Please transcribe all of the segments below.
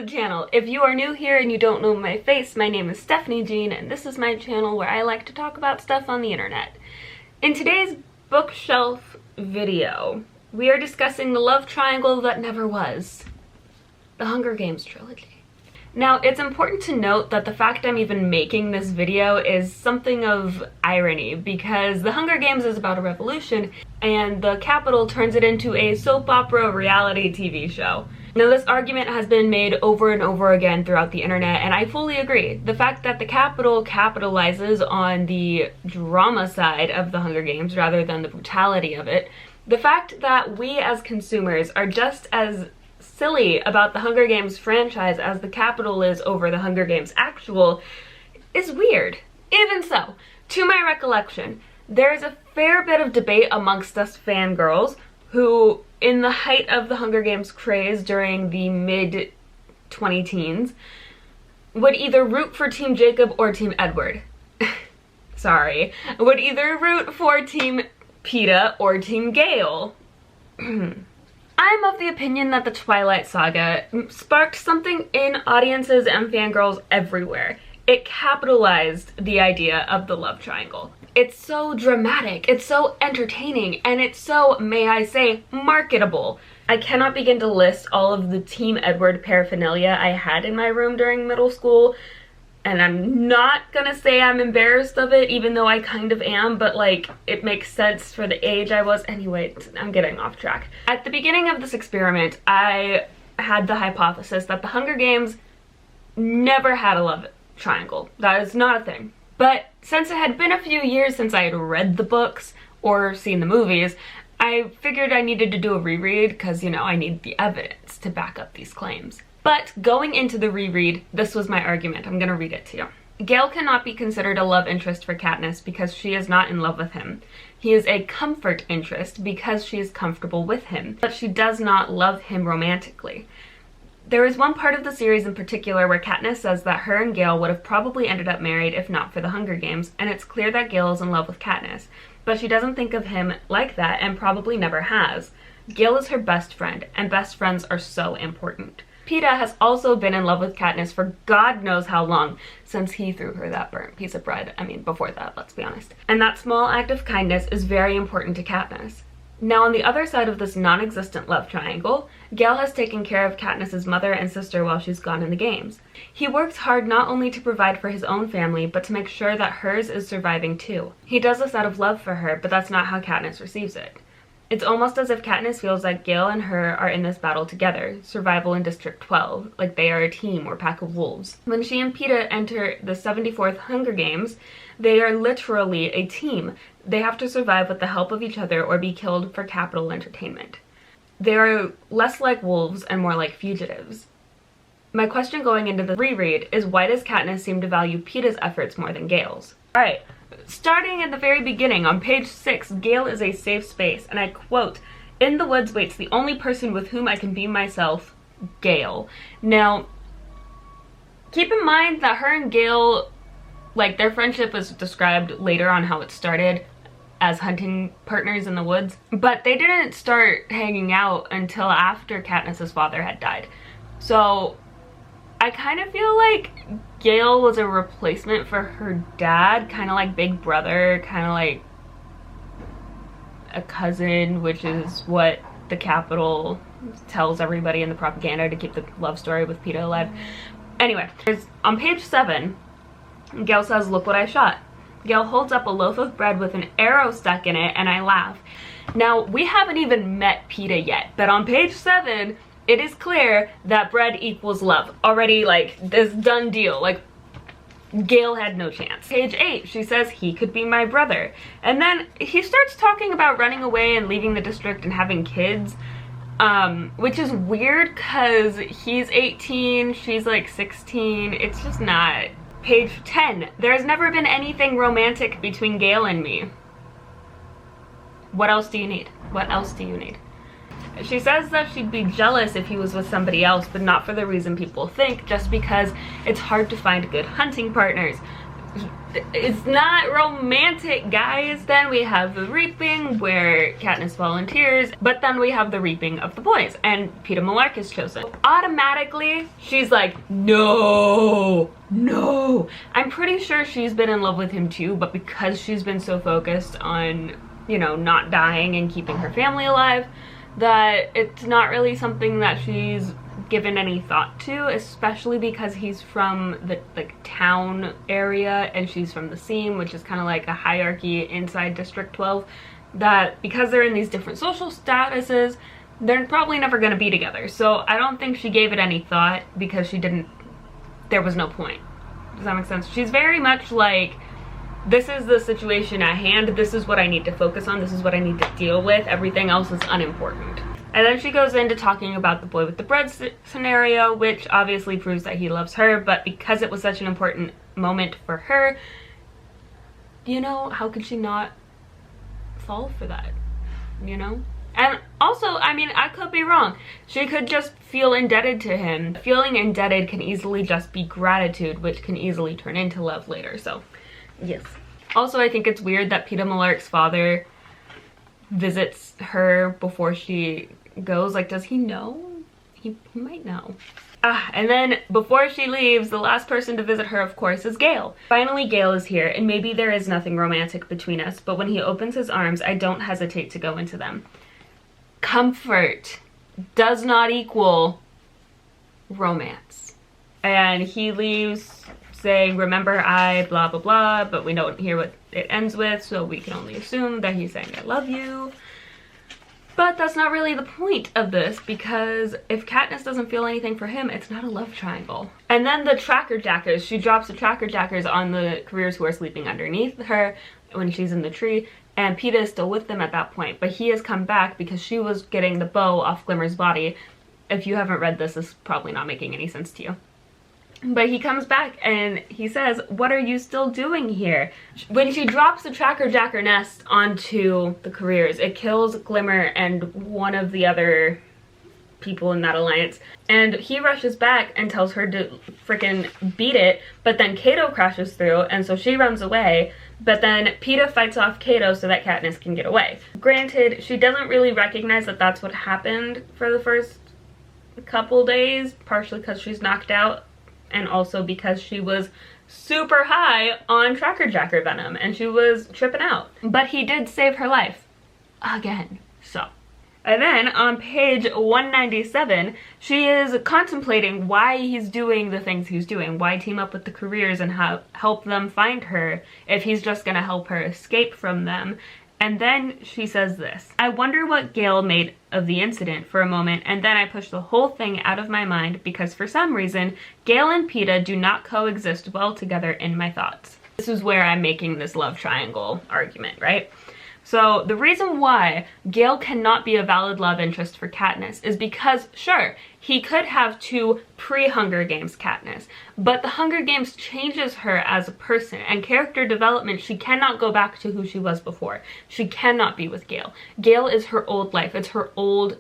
the channel. If you are new here and you don't know my face, my name is Stephanie Jean, and this is my channel where I like to talk about stuff on the internet. In today's bookshelf video, we are discussing the love triangle that never was, the Hunger Games trilogy. Now, it's important to note that the fact I'm even making this video is something of irony, because the Hunger Games is about a revolution, and the Capitol turns it into a soap opera reality TV show. Now, this argument has been made over and over again throughout the internet, and I fully agree. The fact that the Capitol capitalizes on the drama side of the Hunger Games rather than the brutality of it, the fact that we as consumers are just as silly about the Hunger Games franchise as the Capitol is over the Hunger Games actual is weird. Even so, to my recollection, there's a fair bit of debate amongst us fangirls who, in the height of the Hunger Games craze during the mid-2010s, would either root for Team Jacob or Team Edward. Sorry. Would either root for Team Peeta or Team Gale. I'm of the opinion that the Twilight Saga sparked something in audiences and fangirls everywhere. It capitalized the idea of the love triangle. It's so dramatic, it's so entertaining, and it's so, may I say, marketable. I cannot begin to list all of the Team Edward paraphernalia I had in my room during middle school, and I'm not gonna say I'm embarrassed of it, even though I kind of am, but like, it makes sense for the age I was. Anyway, I'm getting off track. At the beginning of this experiment, I had the hypothesis that the Hunger Games never had a love triangle. That is not a thing. But since it had been a few years since I had read the books or seen the movies, I figured I needed to do a reread because, you know, I need the evidence to back up these claims. But going into the reread, this was my argument. I'm gonna read it to you. Gale cannot be considered a love interest for Katniss because she is not in love with him. He is a comfort interest because she is comfortable with him, but she does not love him romantically. There is one part of the series in particular where Katniss says that her and Gale would have probably ended up married if not for the Hunger Games, and it's clear that Gale is in love with Katniss, but she doesn't think of him like that and probably never has. Gale is her best friend, and best friends are so important. Peeta has also been in love with Katniss for God knows how long, since he threw her that burnt piece of bread. I mean, before that, let's be honest. And that small act of kindness is very important to Katniss. Now, on the other side of this non-existent love triangle, Gale has taken care of Katniss's mother and sister while she's gone in the games. He works hard not only to provide for his own family, but to make sure that hers is surviving too. He does this out of love for her, but that's not how Katniss receives it. It's almost as if Katniss feels like Gale and her are in this battle together, survival in District 12, like they are a team or pack of wolves. When she and Peeta enter the 74th Hunger Games, they are literally a team. They have to survive with the help of each other or be killed for Capitol entertainment. They are less like wolves and more like fugitives. My question going into the reread is, why does Katniss seem to value Peeta's efforts more than Gale's? Alright. Starting at the very beginning, on page 6, Gale is a safe space, and I quote, "In the woods waits the only person with whom I can be myself, Gale." Now, keep in mind that her and Gale, like, their friendship is described later on how it started as hunting partners in the woods, but they didn't start hanging out until after Katniss's father had died. So I kind of feel like Gale was a replacement for her dad, kind of like Big Brother, kind of like a cousin, which is what the Capitol tells everybody in the propaganda to keep the love story with Peeta alive. Anyway, on page 7, Gale says, "Look what I shot." Gale holds up a loaf of bread with an arrow stuck in it, and I laugh. Now, we haven't even met Peeta yet, but on page 7, it is clear that bread equals love. Already, like, this done deal. Like, Gale had no chance. Page 8, she says, "He could be my brother." And then he starts talking about running away and leaving the district and having kids, which is weird because he's 18, she's like 16. It's just not. Page 10, "There's never been anything romantic between Gale and me." What else do you need? What else do you need? She says that she'd be jealous if he was with somebody else, but not for the reason people think, just because it's hard to find good hunting partners. it's not romantic, guys. Then we have the reaping where Katniss volunteers, but then we have the reaping of the boys and Peeta Mellark is chosen. Automatically, she's like, no, no. I'm pretty sure she's been in love with him too, but because she's been so focused on, you know, not dying and keeping her family alive, that it's not really something that she's given any thought to, especially because he's from the like town area and she's from the seam, which is kind of like a hierarchy inside District 12, that because they're in these different social statuses, they're probably never going to be together. So I don't think she gave it any thought because there was no point. Does that make sense? She's very much like, this is the situation at hand, this is what I need to focus on, this is what I need to deal with, everything else is unimportant. And then she goes into talking about the boy with the bread scenario, which obviously proves that he loves her, but because it was such an important moment for her, you know, how could she not fall for that, you know? And also, I mean, I could be wrong. She could just feel indebted to him. Feeling indebted can easily just be gratitude, which can easily turn into love later, so yes. Also, I think it's weird that Peeta Mellark's father visits her before she goes. Like, does he know? He might know. And then before she leaves, the last person to visit her, of course, is Gale. Finally, Gale is here, and maybe there is nothing romantic between us, but when he opens his arms, I don't hesitate to go into them. Comfort does not equal romance. And he leaves saying, remember I blah blah blah, but we don't hear what it ends with, so we can only assume that he's saying I love you. But that's not really the point of this, because if Katniss doesn't feel anything for him, it's not a love triangle. And then the tracker jackers, she drops the tracker jackers on the careers who are sleeping underneath her when she's in the tree, and Peeta is still with them at that point, but he has come back because she was getting the bow off Glimmer's body. If you haven't read this, it's probably not making any sense to you. But he comes back and he says, what are you still doing here? When she drops the tracker jacker nest onto the careers, it kills Glimmer and one of the other people in that alliance. And he rushes back and tells her to freaking beat it, but then Cato crashes through, and so she runs away. But then Peeta fights off Cato so that Katniss can get away. Granted, she doesn't really recognize that that's what happened for the first couple days, partially because she's knocked out, and also because she was super high on tracker jacker venom and she was tripping out. But he did save her life again, so. And then on page 197, she is contemplating why he's doing the things he's doing, why team up with the careers and help them find her if he's just gonna help her escape from them. And then she says this, I wonder what Gale made of the incident for a moment, and then I push the whole thing out of my mind because for some reason, Gale and Peeta do not coexist well together in my thoughts. This is where I'm making this love triangle argument, right? So the reason why Gale cannot be a valid love interest for Katniss is because, sure, he could have two pre-Hunger Games Katniss, but the Hunger Games changes her as a person, and character development, she cannot go back to who she was before. She cannot be with Gale. Gale is her old life. It's her old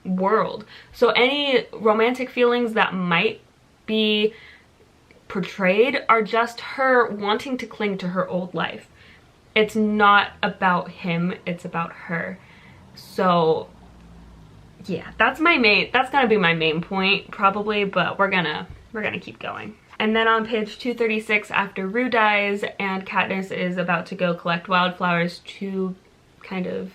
world. So any romantic feelings that might be portrayed are just her wanting to cling to her old life. It's not about him, it's about her. So yeah, that's gonna be my main point probably, but we're gonna keep going. And then on page 236, after Rue dies and Katniss is about to go collect wildflowers to kind of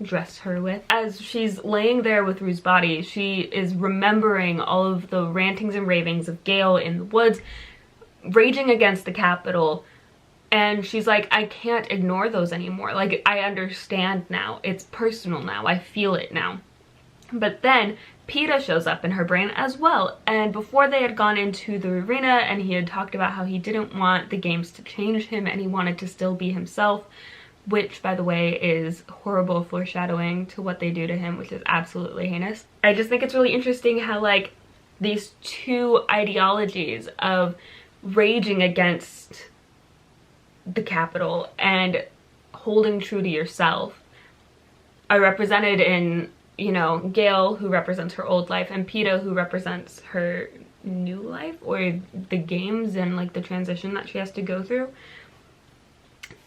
dress her with, as she's laying there with Rue's body, she is remembering all of the rantings and ravings of Gale in the woods, raging against the Capitol. And she's like, I can't ignore those anymore. Like, I understand now. It's personal now. I feel it now. But then Peeta shows up in her brain as well. And before they had gone into the arena and he had talked about how he didn't want the games to change him and he wanted to still be himself, which, by the way, is horrible foreshadowing to what they do to him, which is absolutely heinous. I just think it's really interesting how, like, these two ideologies of raging against the Capitol and holding true to yourself are represented in, you know, Gale, who represents her old life, and Peeta, who represents her new life, or the games and like the transition that she has to go through.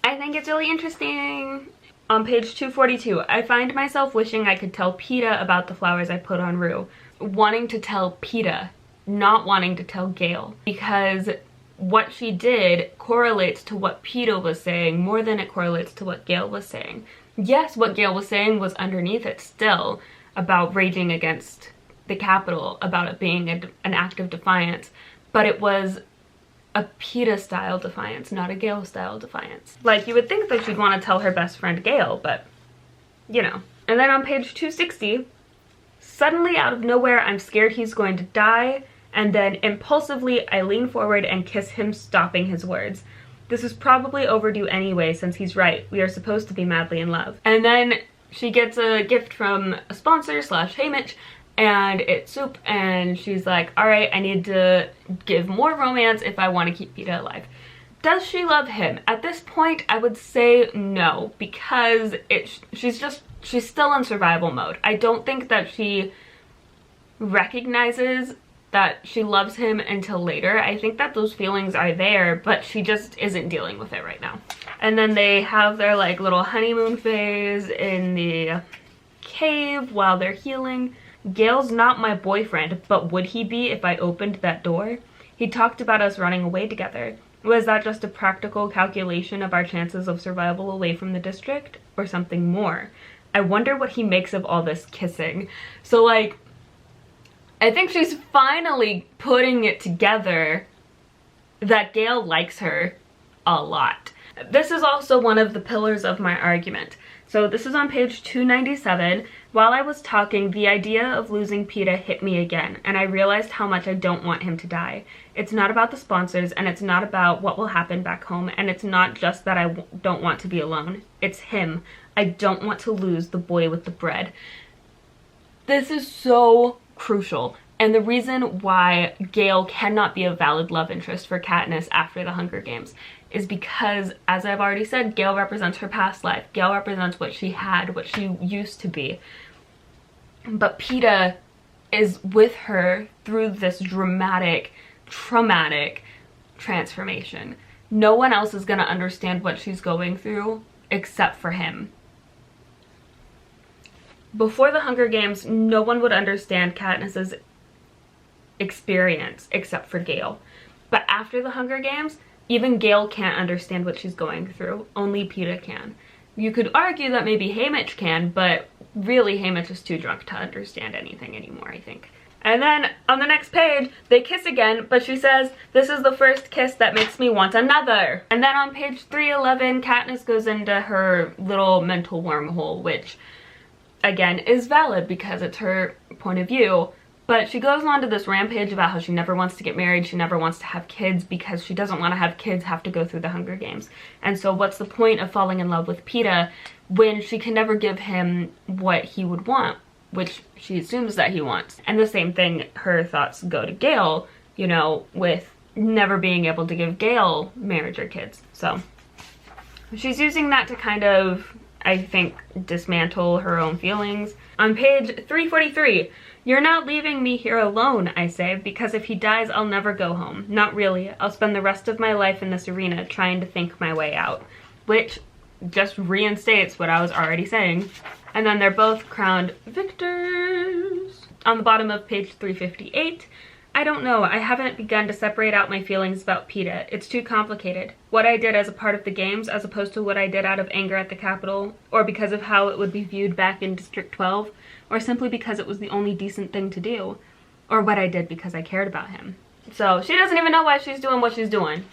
I think it's really interesting. On page 242, I find myself wishing I could tell PETA about the flowers I put on Rue. Wanting to tell PETA, not wanting to tell Gale, because what she did correlates to what PETA was saying more than it correlates to what Gale was saying. Yes, what Gale was saying was underneath it still about raging against the Capitol, about it being an act of defiance, but it was a PETA style defiance, not a Gale style defiance. Like, you would think that she'd want to tell her best friend Gale, but you know. And then on page 260, suddenly out of nowhere I'm scared he's going to die, and then impulsively I lean forward and kiss him, stopping his words. This is probably overdue anyway, since he's right. We are supposed to be madly in love. And then she gets a gift from a sponsor slash Haymitch, and it's soup, and she's like, all right, I need to give more romance if I want to keep PETA alive. Does she love him? At this point, I would say no, because she's still in survival mode. I don't think that she recognizes that she loves him until later. I think that those feelings are there, but she just isn't dealing with it right now. And then they have their like little honeymoon phase in the cave while they're healing. Gale's not my boyfriend, but would he be if I opened that door? He talked about us running away together. Was that just a practical calculation of our chances of survival away from the district, or something more? I wonder what he makes of all this kissing. So like, I think she's finally putting it together that Gale likes her a lot. This is also one of the pillars of my argument. So this is on page 297. While I was talking, the idea of losing PETA hit me again, and I realized how much I don't want him to die. It's not about the sponsors, and it's not about what will happen back home, and it's not just that I don't want to be alone. It's him. I don't want to lose the boy with the bread. This is so crucial, and the reason why Gale cannot be a valid love interest for Katniss after the Hunger Games is because, as I've already said, Gale represents her past life. Gale represents what she had, what she used to be. But PETA is with her through this dramatic, traumatic transformation. No one else is going to understand what she's going through except for him. Before the Hunger Games, no one would understand Katniss's experience except for Gale. But after the Hunger Games, even Gale can't understand what she's going through. Only PETA can. You could argue that maybe Haymitch can, but really Haymitch is too drunk to understand anything anymore, I think. And then on the next page, they kiss again, but she says, this is the first kiss that makes me want another. And then on page 311, Katniss goes into her little mental wormhole, which again is valid because it's her point of view. But she goes on to this rampage about how she never wants to get married, she never wants to have kids because she doesn't want to have kids have to go through the Hunger Games. And so what's the point of falling in love with PETA when she can never give him what he would want, which she assumes that he wants. And the same thing, her thoughts go to Gale, you know, with never being able to give Gale marriage or kids. So she's using that to kind of, I think, dismantle her own feelings. On page 343, you're not leaving me here alone, I say, because if he dies, I'll never go home. Not really. I'll spend the rest of my life in this arena trying to think my way out. Which just reinstates what I was already saying. And then they're both crowned victors. On the bottom of page 358, I don't know. I haven't begun to separate out my feelings about PETA. It's too complicated. What I did as a part of the games as opposed to what I did out of anger at the Capitol, or because of how it would be viewed back in District 12, or simply because it was the only decent thing to do, or what I did because I cared about him. So she doesn't even know why she's doing what she's doing.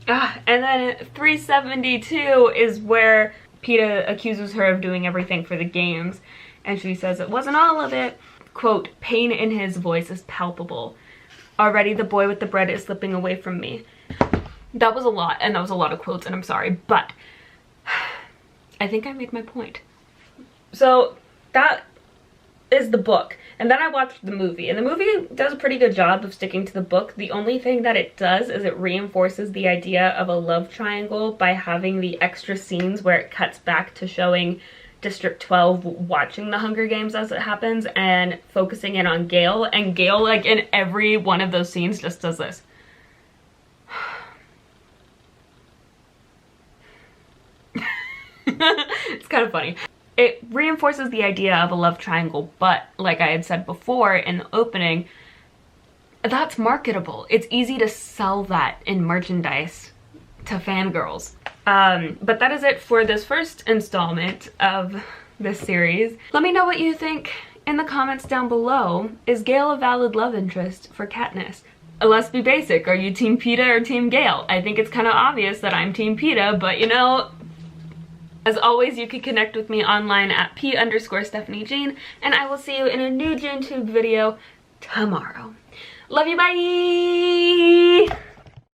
And then 372 is where PETA accuses her of doing everything for the games, and she says it wasn't all of it. Quote, pain in his voice is palpable. Already the boy with the bread is slipping away from me. That was a lot, and that was a lot of quotes, and I'm sorry, but I think I made my point. So that is the book. And then I watched the movie, and the movie does a pretty good job of sticking to the book. The only thing that it does is it reinforces the idea of a love triangle by having the extra scenes where it cuts back to showing District 12 watching the Hunger Games as it happens and focusing in on Gale, and Gale, like, in every one of those scenes just does this. It's kind of funny. It reinforces the idea of a love triangle, but like I had said before in the opening, that's marketable. It's easy to sell that in merchandise to fangirls. But that is it for this first installment of this series. Let me know what you think in the comments down below. Is Gale a valid love interest for Katniss? Let's be basic. Are you Team Peeta or Team Gale? I think it's kind of obvious that I'm Team Peeta, but you know, as always, you can connect with me online at P_StephanieJean, and I will see you in a new JuneTube video tomorrow. Love you, bye!